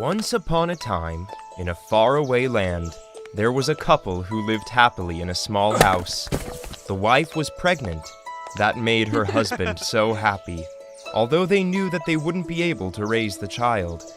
Once upon a time, in a faraway land, there was a couple who lived happily in a small house. The wife was pregnant. That made her husband so happy, although they knew that they wouldn't be able to raise the child.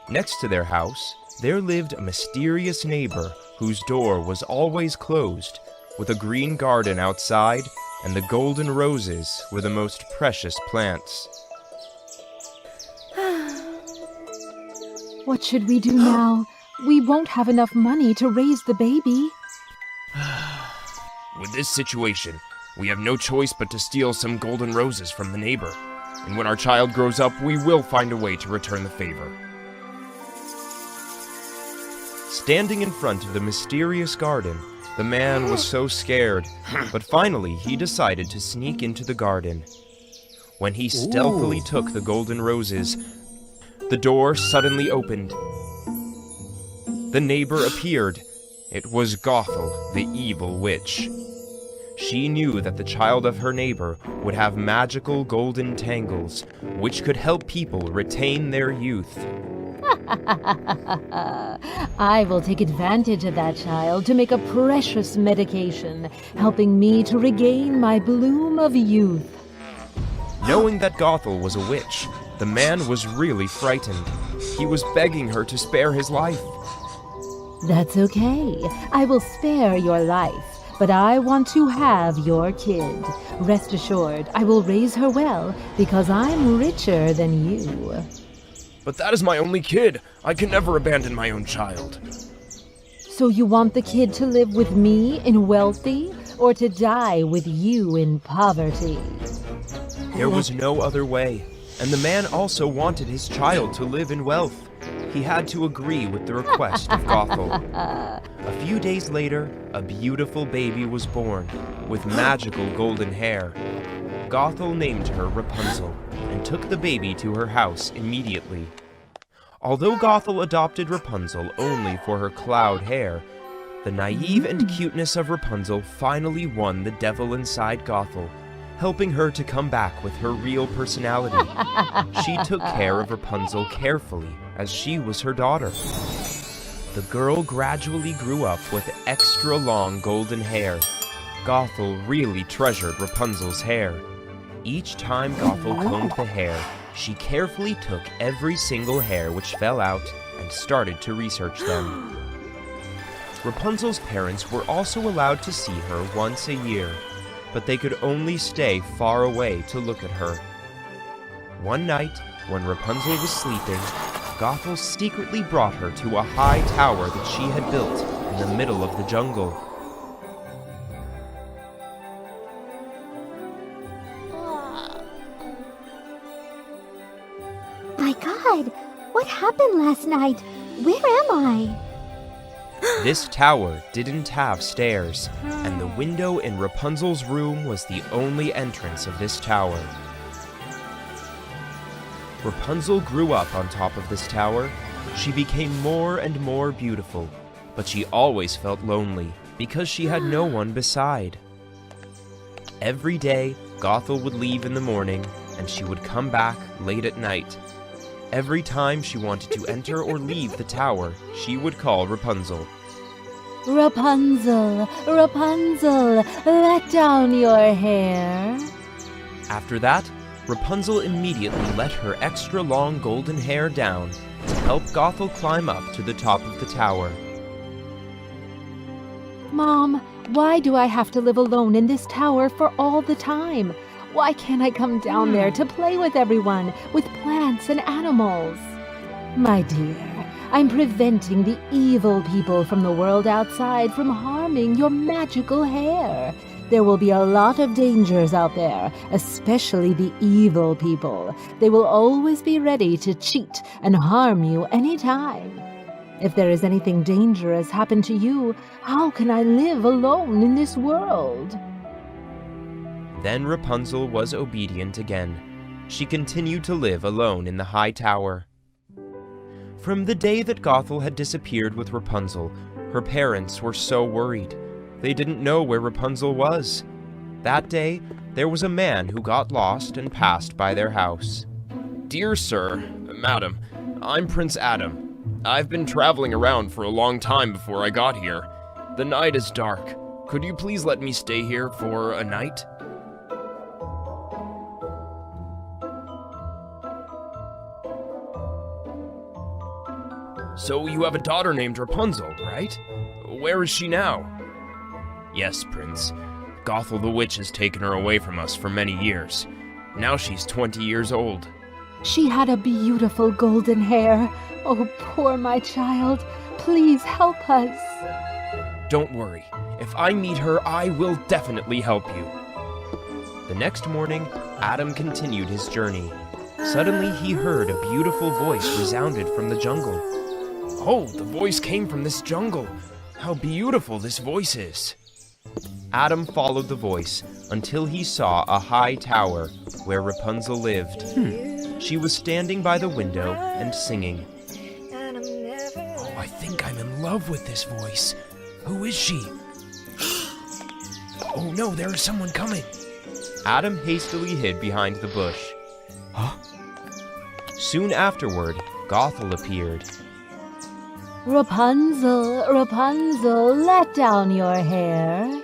Next to their house, there lived a mysterious neighbor whose door was always closed, with a green garden outside, and the golden roses were the most precious plants. What should we do now? We won't have enough money to raise the baby. With this situation, we have no choice but to steal some golden roses from the neighbor. And when our child grows up, we will find a way to return the favor. Standing in front of the mysterious garden, the man was so scared, but finally he decided to sneak into the garden. When he stealthily took the golden roses, the door suddenly opened. The neighbor appeared. It was Gothel, the evil witch. She knew that the child of her neighbor would have magical golden tangles, which could help people retain their youth. I will take advantage of that child to make a precious medication, helping me to regain my bloom of youth. Knowing that Gothel was a witch, the man was really frightened. He was begging her to spare his life. That's okay. I will spare your life, but I want to have your kid. Rest assured, I will raise her well, because I'm richer than you. But that is my only kid. I can never abandon my own child. So you want the kid to live with me in wealthy, or to die with you in poverty? There was no other way, and the man also wanted his child to live in wealth. He had to agree with the request of Gothel. A few days later, a beautiful baby was born, with magical golden hair. Gothel named her Rapunzel, and took the baby to her house immediately. Although Gothel adopted Rapunzel only for her cloud hair, the naive and cuteness of Rapunzel finally won the devil inside Gothel, helping her to come back with her real personality. She took care of Rapunzel carefully, as she was her daughter. The girl gradually grew up with extra long golden hair. Gothel really treasured Rapunzel's hair. Each time Gothel combed the hair, she carefully took every single hair which fell out and started to research them. Rapunzel's parents were also allowed to see her once a year, but they could only stay far away to look at her. One night, when Rapunzel was sleeping, Gothel secretly brought her to a high tower that she had built in the middle of the jungle. My God, what happened last night? Where am I? This tower didn't have stairs, and the window in Rapunzel's room was the only entrance of this tower. Rapunzel grew up on top of this tower. She became more and more beautiful, but she always felt lonely because she had no one beside. Every day, Gothel would leave in the morning, and she would come back late at night. Every time she wanted to enter or leave the tower, she would call Rapunzel. Rapunzel, Rapunzel, let down your hair. After that, Rapunzel immediately let her extra long golden hair down to help Gothel climb up to the top of the tower. Mom, why do I have to live alone in this tower for all the time? Why can't I come down there to play with everyone, with plants and animals? My dear, I'm preventing the evil people from the world outside from harming your magical hair. There will be a lot of dangers out there, especially the evil people. They will always be ready to cheat and harm you anytime. If there is anything dangerous happen to you, how can I live alone in this world? Then Rapunzel was obedient again. She continued to live alone in the high tower. From the day that Gothel had disappeared with Rapunzel, her parents were so worried. They didn't know where Rapunzel was. That day, there was a man who got lost and passed by their house. "Dear sir, madam, I'm Prince Adam. I've been traveling around for a long time before I got here. The night is dark. Could you please let me stay here for a night? So you have a daughter named Rapunzel, right? Where is she now? Yes, Prince. Gothel the Witch has taken her away from us for many years. Now she's 20 years old. She had a beautiful golden hair. Oh, poor my child. Please help us. Don't worry. If I meet her, I will definitely help you. The next morning, Adam continued his journey. Suddenly, he heard a beautiful voice resounded from the jungle. Oh, the voice came from this jungle. How beautiful this voice is. Adam followed the voice until he saw a high tower where Rapunzel lived. She was standing by the window and singing. Oh, I think I'm in love with this voice. Who is she? Oh no, there is someone coming. Adam hastily hid behind the bush. Huh? Soon afterward, Gothel appeared. Rapunzel, Rapunzel, let down your hair.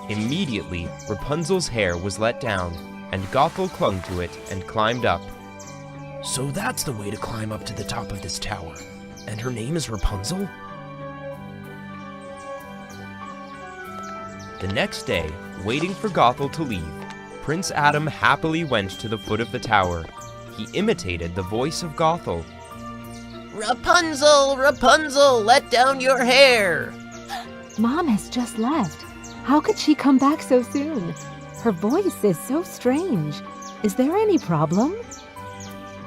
Immediately, Rapunzel's hair was let down, and Gothel clung to it and climbed up. So that's the way to climb up to the top of this tower. And her name is Rapunzel? The next day, waiting for Gothel to leave, Prince Adam happily went to the foot of the tower. He imitated the voice of Gothel. Rapunzel, Rapunzel, let down your hair! Mom has just left. How could she come back so soon? Her voice is so strange. Is there any problem?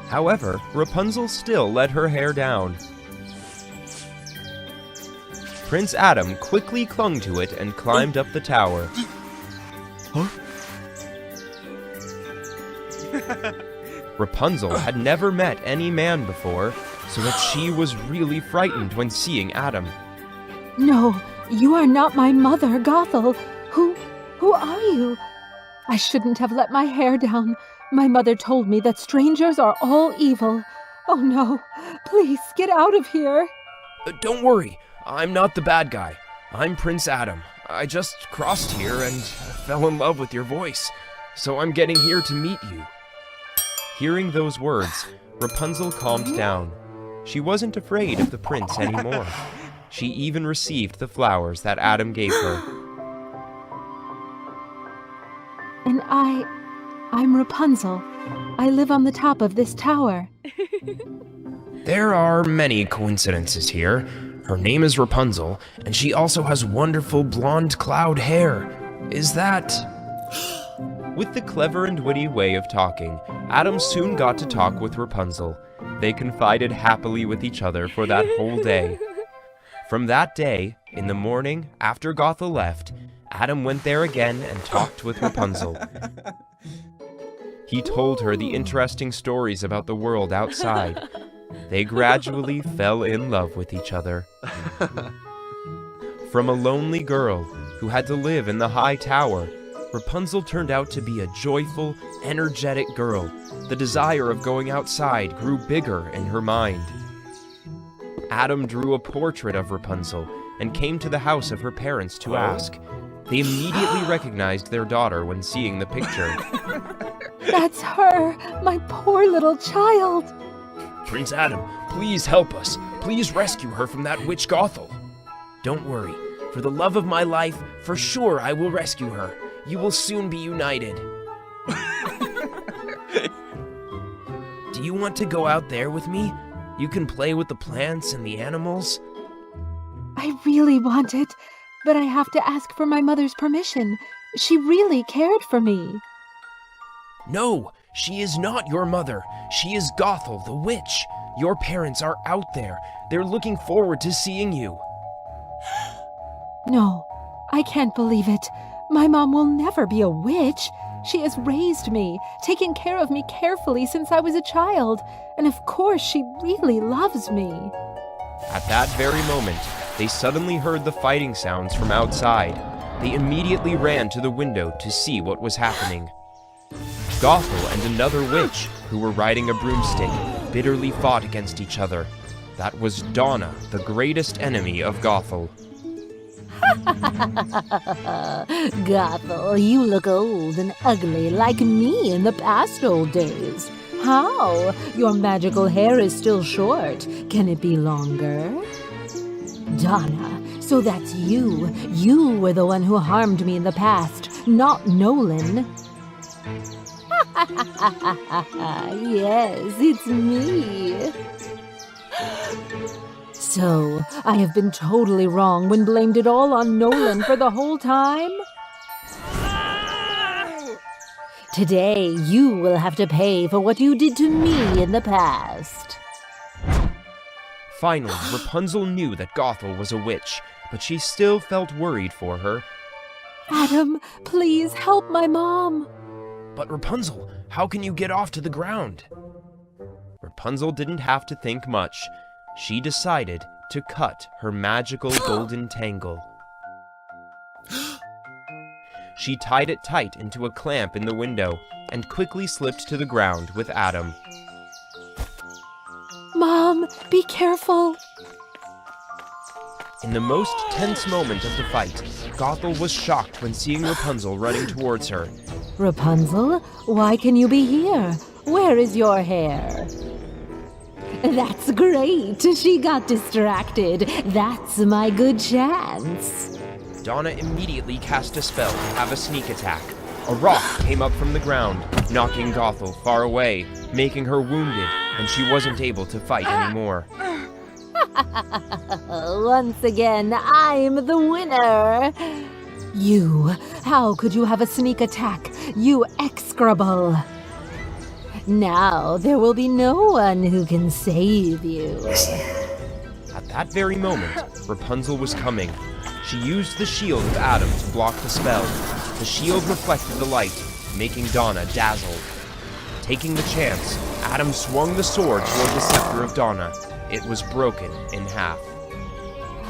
However, Rapunzel still let her hair down. Prince Adam quickly clung to it and climbed up the tower. Huh? Rapunzel had never met any man before, so that she was really frightened when seeing Adam. No, you are not my mother, Gothel. Who are you? I shouldn't have let my hair down. My mother told me that strangers are all evil. Oh no, please get out of here. Don't worry, I'm not the bad guy. I'm Prince Adam. I just crossed here and fell in love with your voice, so I'm getting here to meet you. Hearing those words, Rapunzel calmed down. She wasn't afraid of the prince anymore. She even received the flowers that Adam gave her. And I'm Rapunzel. I live on the top of this tower. There are many coincidences here. Her name is Rapunzel, and she also has wonderful blonde cloud hair. Is that... With the clever and witty way of talking, Adam soon got to talk with Rapunzel. They confided happily with each other for that whole day. From that day, in the morning, after Gothel left, Adam went there again and talked with Rapunzel. He told her the interesting stories about the world outside. They gradually fell in love with each other. From a lonely girl who had to live in the high tower, Rapunzel turned out to be a joyful, energetic girl. The desire of going outside grew bigger in her mind. Adam drew a portrait of Rapunzel and came to the house of her parents to ask. They immediately recognized their daughter when seeing the picture. That's her, my poor little child. Prince Adam, please help us. Please rescue her from that witch Gothel. Don't worry. For the love of my life, for sure I will rescue her. You will soon be united. Do you want to go out there with me? You can play with the plants and the animals. I really want it, but I have to ask for my mother's permission. She really cared for me. No, she is not your mother. She is Gothel, the witch. Your parents are out there. They're looking forward to seeing you. No, I can't believe it. My mom will never be a witch. She has raised me, taken care of me carefully since I was a child, and of course she really loves me. At that very moment, they suddenly heard the fighting sounds from outside. They immediately ran to the window to see what was happening. Gothel and another witch, who were riding a broomstick, bitterly fought against each other. That was Donna, the greatest enemy of Gothel. Gothel, you look old and ugly like me in the past old days. How? Your magical hair is still short. Can it be longer? Donna, so that's you. You were the one who harmed me in the past, not Nolan. Yes, it's me. So, I have been totally wrong when blamed it all on Nolan for the whole time? Today, you will have to pay for what you did to me in the past. Finally, Rapunzel knew that Gothel was a witch, but she still felt worried for her. Adam, please help my mom. But Rapunzel, how can you get off to the ground? Rapunzel didn't have to think much. She decided to cut her magical golden tangle. She tied it tight into a clamp in the window and quickly slipped to the ground with Adam. Mom, be careful. In the most tense moment of the fight, Gothel was shocked when seeing Rapunzel running towards her. Rapunzel, why can you be here? Where is your hair? That's great. She got distracted. That's my good chance. Donna immediately cast a spell to have a sneak attack. A rock came up from the ground, knocking Gothel far away, making her wounded, and she wasn't able to fight anymore. Once again, I'm the winner. You, how could you have a sneak attack? You execrable. Now there will be no one who can save you. At that very moment, Rapunzel was coming. She used the shield of Adam to block the spell. The shield reflected the light, making Donna dazzled. Taking the chance, Adam swung the sword toward the scepter of Donna. It was broken in half.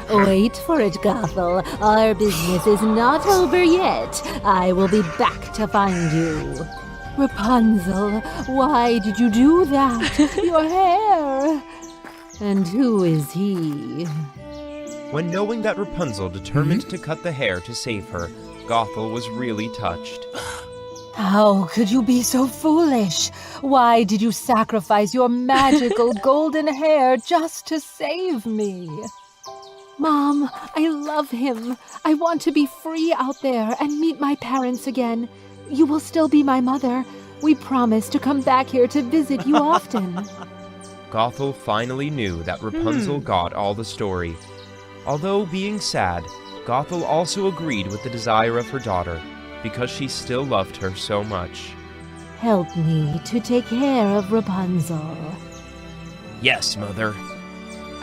Wait for it, Gothel. Our business is not over yet. I will be back to find you. Rapunzel, why did you do that? Your hair! And who is he? When knowing that Rapunzel determined to cut the hair to save her, Gothel was really touched. How could you be so foolish? Why did you sacrifice your magical golden hair just to save me? Mom, I love him. I want to be free out there and meet my parents again. You will still be my mother. We promise to come back here to visit you often. Gothel finally knew that Rapunzel got all the story. Although being sad, Gothel also agreed with the desire of her daughter, because she still loved her so much. Help me to take care of Rapunzel. Yes, Mother.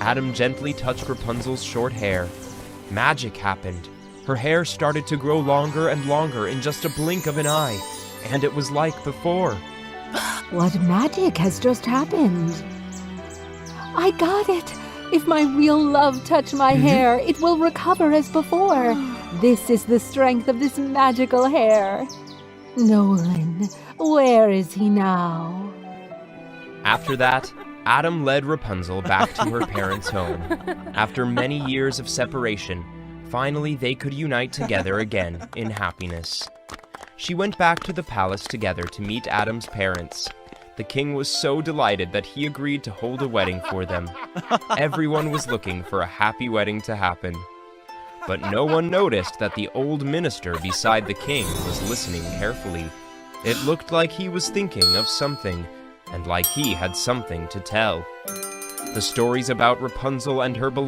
Adam gently touched Rapunzel's short hair. Magic happened. Her hair started to grow longer and longer in just a blink of an eye, and it was like before. What magic has just happened? I got it! If my real love touch my hair, it will recover as before. This is the strength of this magical hair. Nolan, where is he now? After that, Adam led Rapunzel back to her parents' home. After many years of separation, finally they could unite together again in happiness. She went back to the palace together to meet Adam's parents. The king was so delighted that he agreed to hold a wedding for them. Everyone was looking for a happy wedding to happen. But no one noticed that the old minister beside the king was listening carefully. It looked like he was thinking of something, and like he had something to tell. The stories about Rapunzel and her beloved